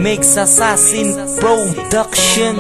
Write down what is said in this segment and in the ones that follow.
Mix Assassin Production.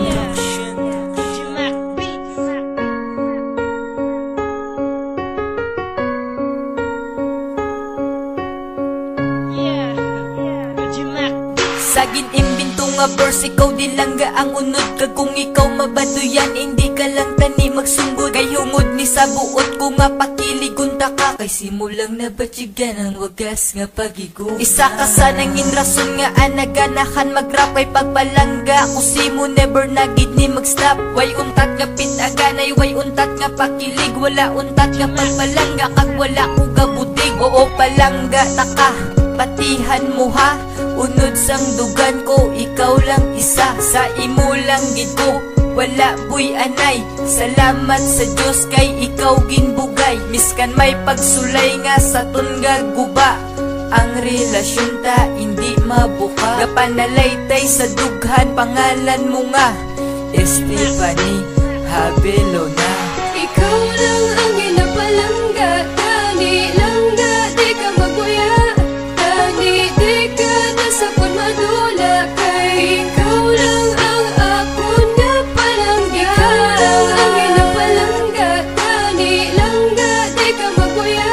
Sagin imbento nga verse, ikaw di lang ang unod ka. Kung ikaw mabaduyan, hindi ka lang tani magsunggod. Kay hungod ni sa buot ko nga pakiligunta ka. Kay simulang nabatsigan ang wagas nga pagigo. Isa ka sa nangin rason nga anaganahan mag-rap. Kay pagpalangga kusimo never nagid ni mag-stop. Way untat nga pitaganay, way untat nga pakilig. Wala untat nga pagpalangga kag wala ko gabudig. Oo palangga taka, patihan mo ha. Unod sang dugan ko, ikaw lang isa. Sa imo lang gid ko, wala boy anay. Salamat sa Diyos kay ikaw ginbugay. Miskan may pagsulay nga sa tunga guba. Ang relasyon ta hindi mabuka. Kapanalaytay sa dughan, pangalan mo nga Estefany Habelona. Ikaw lang ang ginapalangga, tani langga, di ka magbuya. Tani di ka nasapon madula, kay ikaw lang ang akon nga palangga. Ikaw lang ang ginapalangga, tani langga, di ka magbuya.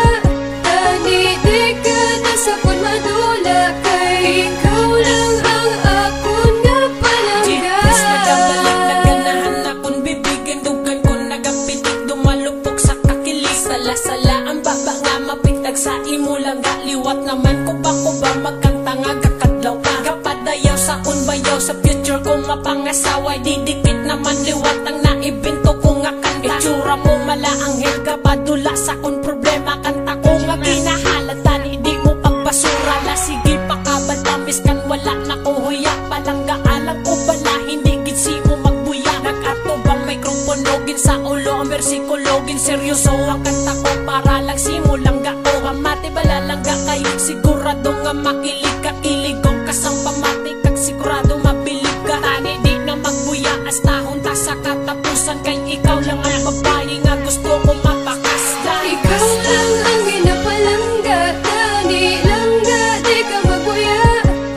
Tani di ka nasapon madula, kay ikaw lang ang akon nga palangga. Mas nagabalik na ganahan akong bibigyan. Dugan ko nagapitik, dumalupok sa kakilig. Sala-sala ang baba nga mapitag sa imo lang. Liwat naman ko ba magkantanga kakadlaw pa. Kapadayaw sa unbayaw sa future ko mapangasaway. Didikit naman liwat ang naibinto ko nga kanta. Itsura mo mala ang hirga padula sa kun problema. Kanta ko nga ginahalatan, hindi mo pagbasura. La sige pakabatamis kan wala na ko huya. Palangga alang o bala, hindi gitsi mo magbuya. Nag-ato bang mikroponogin sa ulo ang versikulogin. Seryoso ang kanta ko para lang simulang ga ko. Kamate bala lang ga kay sigurado nga makilig ka. Kiligong kasang pamati kag sigurado mabilib ka. Tani di na magbuya hasta hunta sa katapusan. Kay ikaw lang ang babae nga gusto ko mapakasdan. Ikaw lang ang ginapalangga, tani langga, di ka magbuya.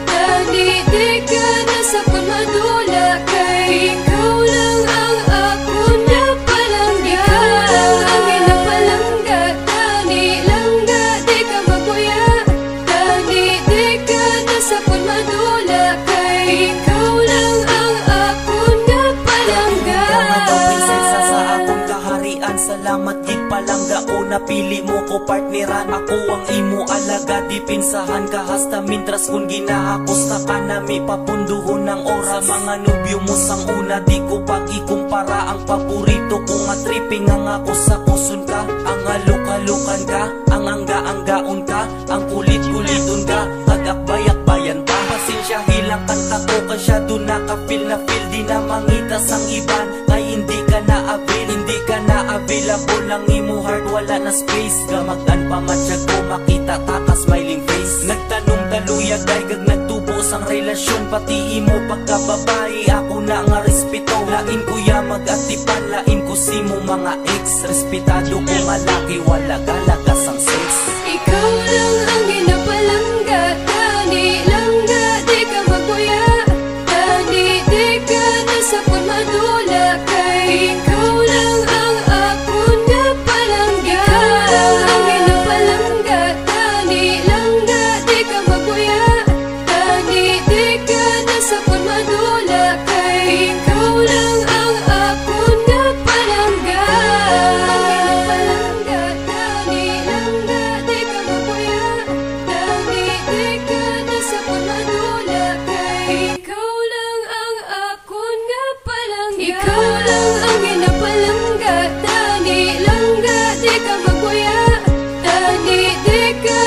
Tani di ka nasapon madula, kay ikaw lang ang akon nga palangga. Ikaw lang ang ginapalangga, tani langga, di ka magbuya. Tani di ka nasapon madula, kay ikaw lang ang akon nga palangga. Prinsesa sa akong kaharian, salamat gid palangga o napili mo ko partneran. Ako ang imo alaga, di pinsahan ka hasta mintras kung ginahakos ka ka nami papunduhon ng oras. Mga nubyo mo sang una, di ko pag-ikumpara. Ang paborito ko nga tripping ang ako sa kusun ka. Ang alok-alokan ka, ang angga-anggaon ka, ang kulit-kuliton ka, agak-bayak-bayan pa. Pasensya hilang kanta ko kasyado nakapil na feel. Di na mangitas ang iban, kay hindi ka na-avail. Hindi ka na-available ang imo heart, wala na space. Gamagdan pa matsyag ko, makita taka smiling face. Nagtanong daluyag daigag nagtubo sang relasyon. Pati imo pagkababae, ako na nga respeto. Lain kuya mag-atipan, lain ko simo mga ex. Respetado ko malaki, wala galagas ang sex. Ikaw lang ang ginapalangga, tani langga, di ka magbuya. Tani di ka nasapon madula, kay ikaw lang ang akon nga palangga. Ikaw lang ang ginapalangga, tani langga, di ka magbuya. Tani di ka nasapon madula, kay ikaw lang ang akon nga palangga. Palangga, tani langga, di ka magbuya. Tani di ka nasapon madula, kay ikaw lang ang akon nga palangga. Ikaw lang ang ginapalangga, tani langga, di ka magbuya. Tani di ka